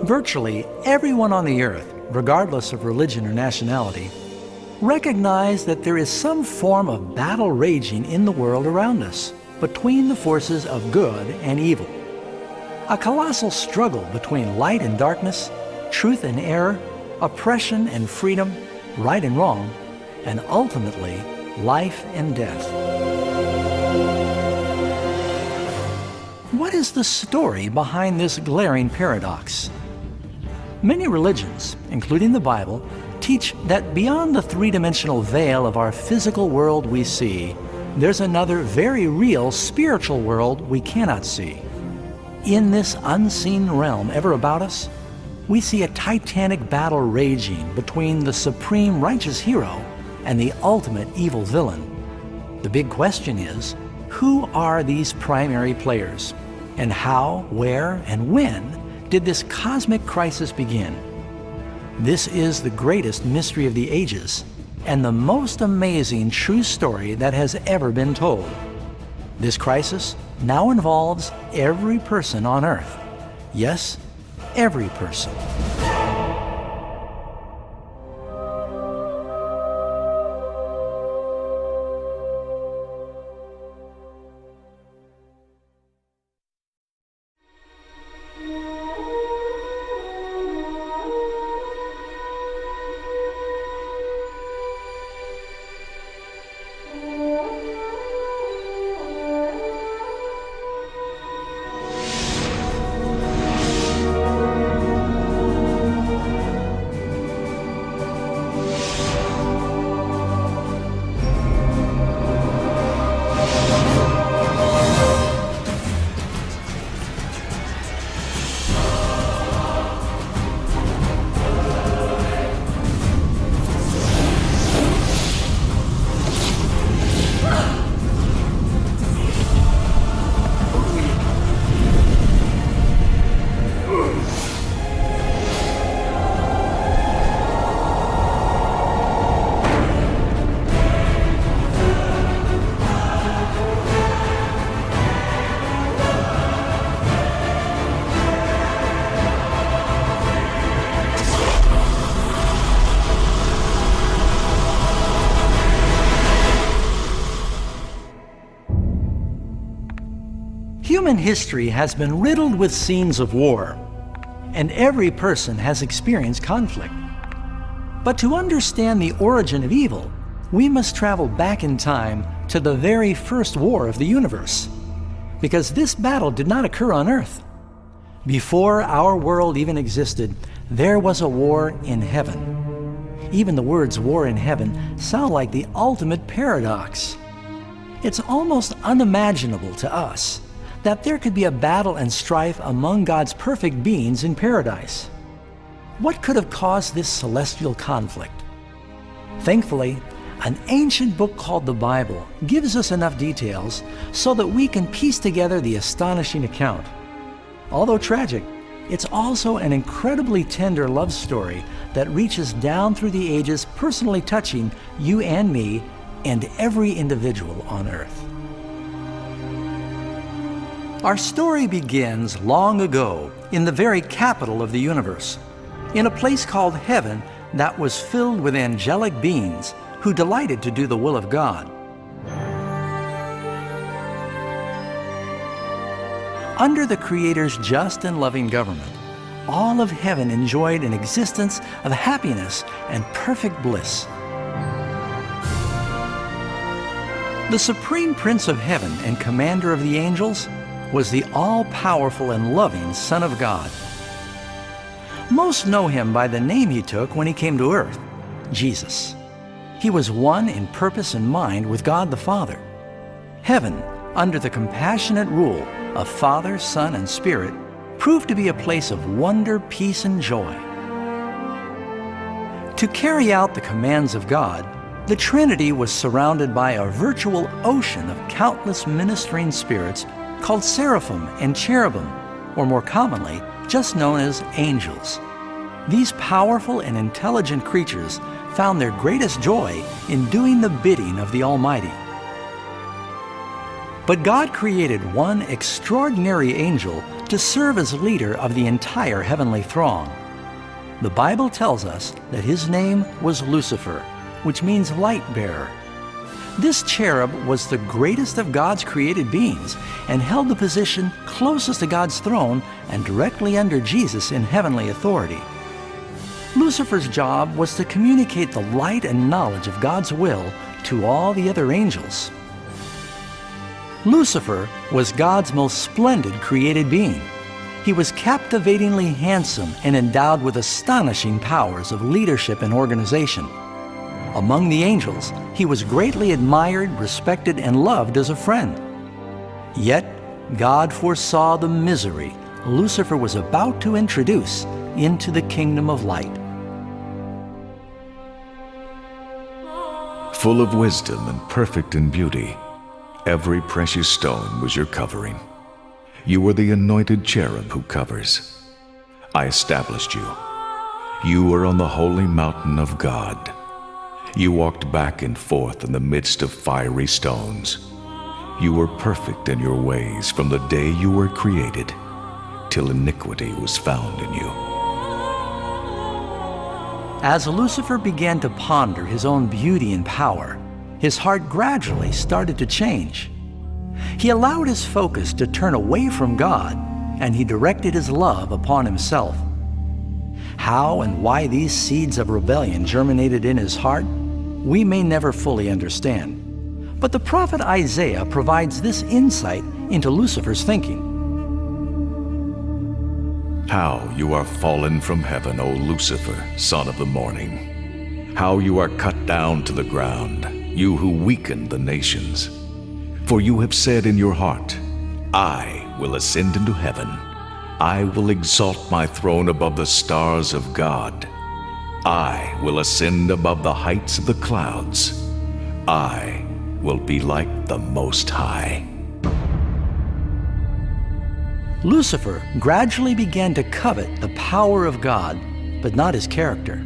Virtually everyone on the earth, regardless of religion or nationality, recognize that there is some form of battle raging in the world around us between the forces of good and evil. A colossal struggle between light and darkness, truth and error, oppression and freedom, right and wrong, and ultimately, life and death. What is the story behind this glaring paradox? Many religions, including the Bible, teach that beyond the three-dimensional veil of our physical world we see, there's another very real spiritual world we cannot see. In this unseen realm ever about us, we see a titanic battle raging between the supreme righteous hero and the ultimate evil villain. The big question is, who are these primary players? And how, where, and when did this cosmic crisis begin? This is the greatest mystery of the ages and the most amazing true story that has ever been told. This crisis now involves every person on earth. Yes, every person. Human history has been riddled with scenes of war, and every person has experienced conflict. But to understand the origin of evil, we must travel back in time to the very first war of the universe, because this battle did not occur on Earth. Before our world even existed, there was a war in heaven. Even the words war in heaven sound like the ultimate paradox. It's almost unimaginable to us that there could be a battle and strife among God's perfect beings in paradise. What could have caused this celestial conflict? Thankfully, an ancient book called the Bible gives us enough details so that we can piece together the astonishing account. Although tragic, it's also an incredibly tender love story that reaches down through the ages, personally touching you and me and every individual on earth. Our story begins long ago in the very capital of the universe, in a place called heaven that was filled with angelic beings who delighted to do the will of God. Under the Creator's just and loving government, all of heaven enjoyed an existence of happiness and perfect bliss. The Supreme Prince of Heaven and Commander of the angels was the all-powerful and loving Son of God. Most know him by the name he took when he came to earth, Jesus. He was one in purpose and mind with God the Father. Heaven, under the compassionate rule of Father, Son, and Spirit, proved to be a place of wonder, peace, and joy. To carry out the commands of God, the Trinity was surrounded by a virtual ocean of countless ministering spirits called seraphim and cherubim, or more commonly, just known as angels. These powerful and intelligent creatures found their greatest joy in doing the bidding of the Almighty. But God created one extraordinary angel to serve as leader of the entire heavenly throng. The Bible tells us that his name was Lucifer, which means light bearer. This cherub was the greatest of God's created beings and held the position closest to God's throne and directly under Jesus in heavenly authority. Lucifer's job was to communicate the light and knowledge of God's will to all the other angels. Lucifer was God's most splendid created being. He was captivatingly handsome and endowed with astonishing powers of leadership and organization. Among the angels, he was greatly admired, respected, and loved as a friend. Yet, God foresaw the misery Lucifer was about to introduce into the kingdom of light. Full of wisdom and perfect in beauty, every precious stone was your covering. You were the anointed cherub who covers. I established you. You were on the holy mountain of God. You walked back and forth in the midst of fiery stones. You were perfect in your ways from the day you were created, till iniquity was found in you. As Lucifer began to ponder his own beauty and power, his heart gradually started to change. He allowed his focus to turn away from God, and he directed his love upon himself. How and why these seeds of rebellion germinated in his heart, we may never fully understand. But the prophet Isaiah provides this insight into Lucifer's thinking. How you are fallen from heaven, O Lucifer, son of the morning. How you are cut down to the ground, you who weaken the nations. For you have said in your heart, I will ascend into heaven. I will exalt my throne above the stars of God. I will ascend above the heights of the clouds. I will be like the Most High. Lucifer gradually began to covet the power of God, but not his character.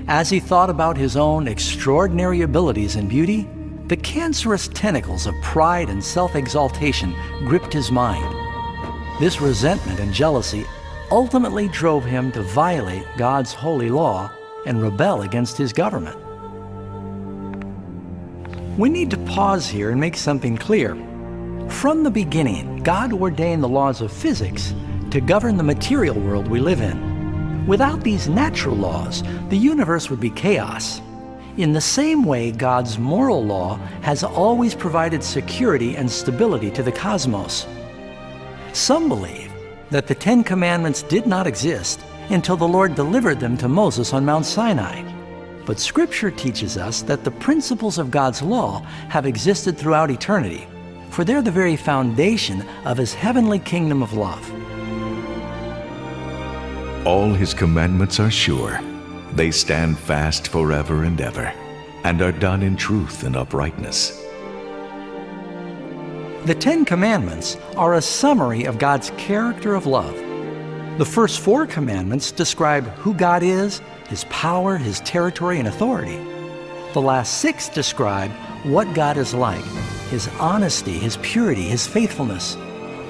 As he thought about his own extraordinary abilities and beauty, the cancerous tentacles of pride and self-exaltation gripped his mind. This resentment and jealousy ultimately drove him to violate God's holy law and rebel against his government. We need to pause here and make something clear. From the beginning, God ordained the laws of physics to govern the material world we live in. Without these natural laws, the universe would be chaos. In the same way, God's moral law has always provided security and stability to the cosmos. Some believe that the Ten Commandments did not exist until the Lord delivered them to Moses on Mount Sinai. But Scripture teaches us that the principles of God's law have existed throughout eternity, for they're the very foundation of His heavenly kingdom of love. All His commandments are sure. They stand fast forever and ever, and are done in truth and uprightness. The Ten Commandments are a summary of God's character of love. The first 4 commandments describe who God is, His power, His territory, and authority. The last 6 describe what God is like, His honesty, His purity, His faithfulness.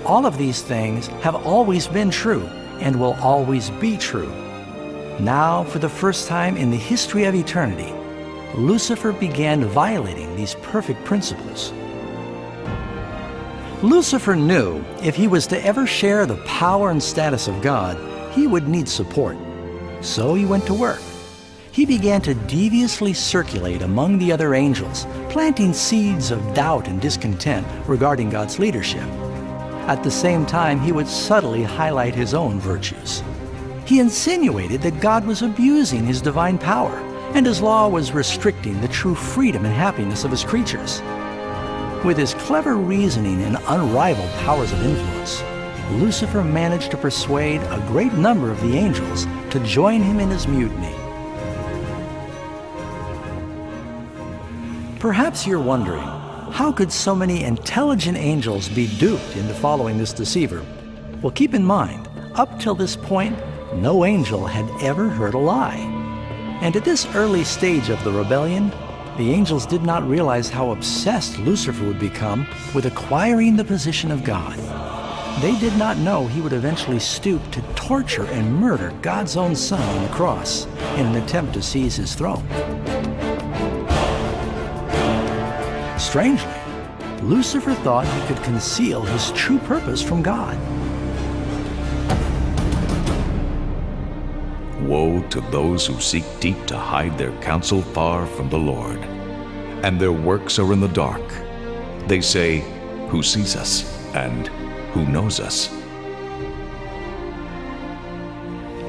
All of these things have always been true and will always be true. Now, for the first time in the history of eternity, Lucifer began violating these perfect principles. Lucifer knew if he was to ever share the power and status of God, he would need support. So he went to work. He began to deviously circulate among the other angels, planting seeds of doubt and discontent regarding God's leadership. At the same time, he would subtly highlight his own virtues. He insinuated that God was abusing His divine power, and His law was restricting the true freedom and happiness of His creatures. With his clever reasoning and unrivaled powers of influence, Lucifer managed to persuade a great number of the angels to join him in his mutiny. Perhaps you're wondering, how could so many intelligent angels be duped into following this deceiver? Well, keep in mind, up till this point, no angel had ever heard a lie. And at this early stage of the rebellion, the angels did not realize how obsessed Lucifer would become with acquiring the position of God. They did not know he would eventually stoop to torture and murder God's own Son on the cross in an attempt to seize his throne. Strangely, Lucifer thought he could conceal his true purpose from God. Woe to those who seek deep to hide their counsel far from the Lord, and their works are in the dark. They say, "Who sees us?" and "Who knows us?"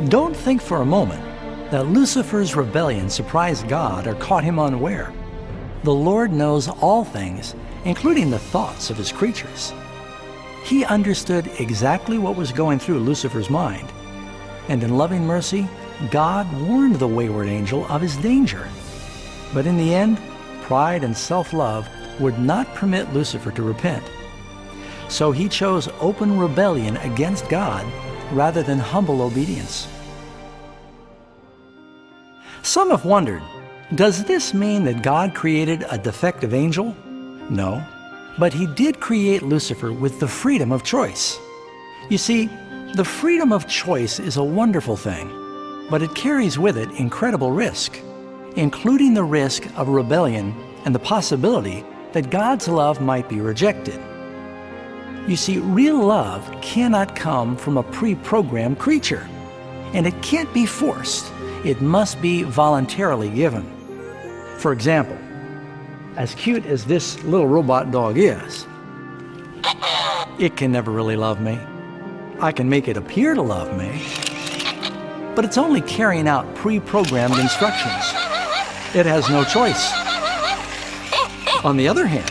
Don't think for a moment that Lucifer's rebellion surprised God or caught him unaware. The Lord knows all things, including the thoughts of his creatures. He understood exactly what was going through Lucifer's mind, and in loving mercy, God warned the wayward angel of his danger. But in the end, pride and self-love would not permit Lucifer to repent. So he chose open rebellion against God rather than humble obedience. Some have wondered, does this mean that God created a defective angel? No, but he did create Lucifer with the freedom of choice. You see, the freedom of choice is a wonderful thing, but it carries with it incredible risk, including the risk of rebellion and the possibility that God's love might be rejected. You see, real love cannot come from a pre-programmed creature, and it can't be forced. It must be voluntarily given. For example, as cute as this little robot dog is, it can never really love me. I can make it appear to love me, but it's only carrying out pre-programmed instructions. It has no choice. On the other hand,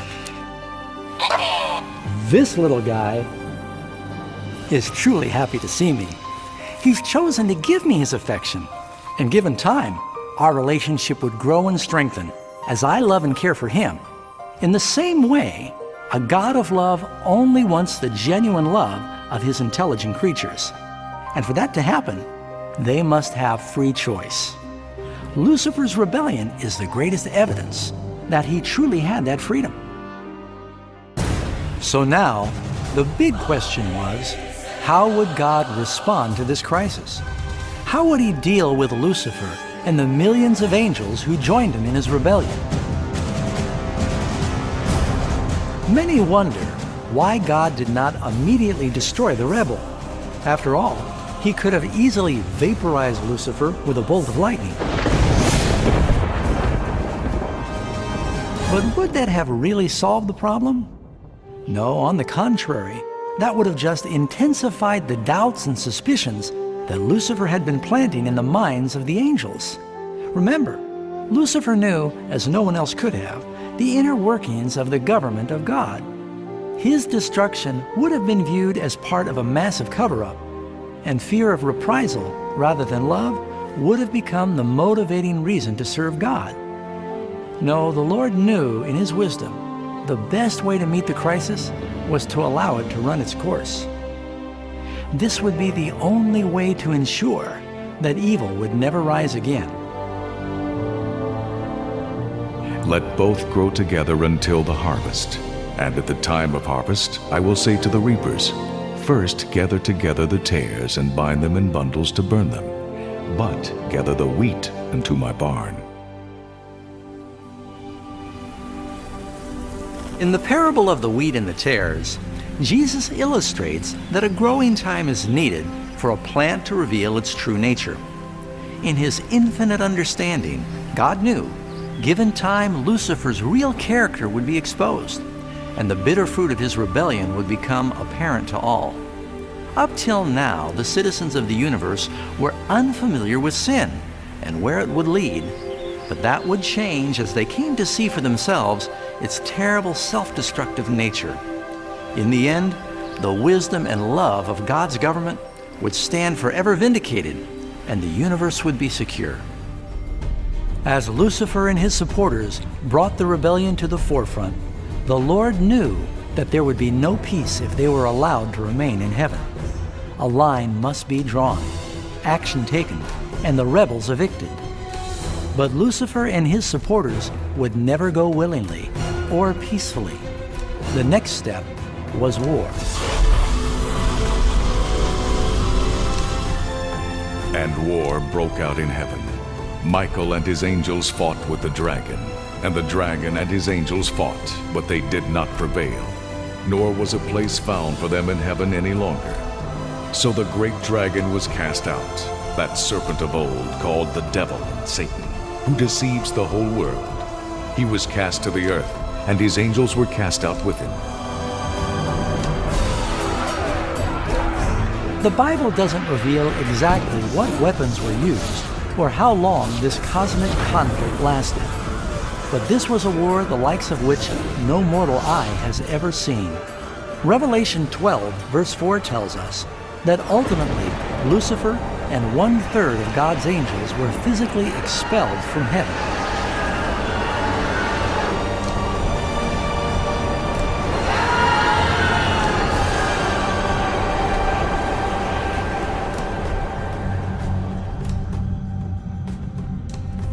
this little guy is truly happy to see me. He's chosen to give me his affection, and given time, our relationship would grow and strengthen as I love and care for him. In the same way, a God of love only wants the genuine love of his intelligent creatures. And for that to happen, they must have free choice. Lucifer's rebellion is the greatest evidence that he truly had that freedom. So now, the big question was, how would God respond to this crisis? How would he deal with Lucifer and the millions of angels who joined him in his rebellion? Many wonder why God did not immediately destroy the rebel. After all, he could have easily vaporized Lucifer with a bolt of lightning. But would that have really solved the problem? No, on the contrary, that would have just intensified the doubts and suspicions that Lucifer had been planting in the minds of the angels. Remember, Lucifer knew, as no one else could have, the inner workings of the government of God. His destruction would have been viewed as part of a massive cover-up, and fear of reprisal rather than love would have become the motivating reason to serve God. No, the Lord knew in his wisdom the best way to meet the crisis was to allow it to run its course. This would be the only way to ensure that evil would never rise again. Let both grow together until the harvest. And at the time of harvest, I will say to the reapers, first gather together the tares and bind them in bundles to burn them, but gather the wheat into my barn. In the parable of the wheat and the tares, Jesus illustrates that a growing time is needed for a plant to reveal its true nature. In his infinite understanding, God knew, given time, Lucifer's real character would be exposed, and the bitter fruit of his rebellion would become apparent to all. Up till now, the citizens of the universe were unfamiliar with sin and where it would lead, but that would change as they came to see for themselves its terrible self-destructive nature. In the end, the wisdom and love of God's government would stand forever vindicated, and the universe would be secure. As Lucifer and his supporters brought the rebellion to the forefront, the Lord knew that there would be no peace if they were allowed to remain in heaven. A line must be drawn, action taken, and the rebels evicted. But Lucifer and his supporters would never go willingly or peacefully. The next step was war. And war broke out in heaven. Michael and his angels fought with the dragon, and the dragon and his angels fought, but they did not prevail, nor was a place found for them in heaven any longer. So the great dragon was cast out, that serpent of old called the devil and Satan, who deceives the whole world. He was cast to the earth, and his angels were cast out with him. The Bible doesn't reveal exactly what weapons were used or how long this cosmic conflict lasted. But this was a war the likes of which no mortal eye has ever seen. Revelation 12, verse 4 tells us that ultimately Lucifer and 1/3 of God's angels were physically expelled from heaven.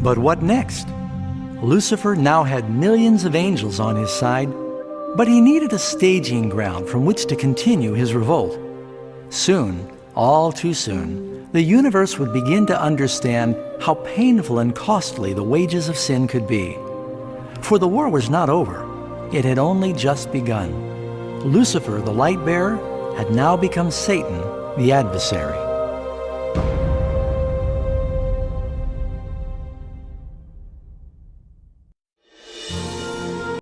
But what next? Lucifer now had millions of angels on his side, but he needed a staging ground from which to continue his revolt. Soon, all too soon, the universe would begin to understand how painful and costly the wages of sin could be. For the war was not over. It had only just begun. Lucifer, the light bearer, had now become Satan, the adversary.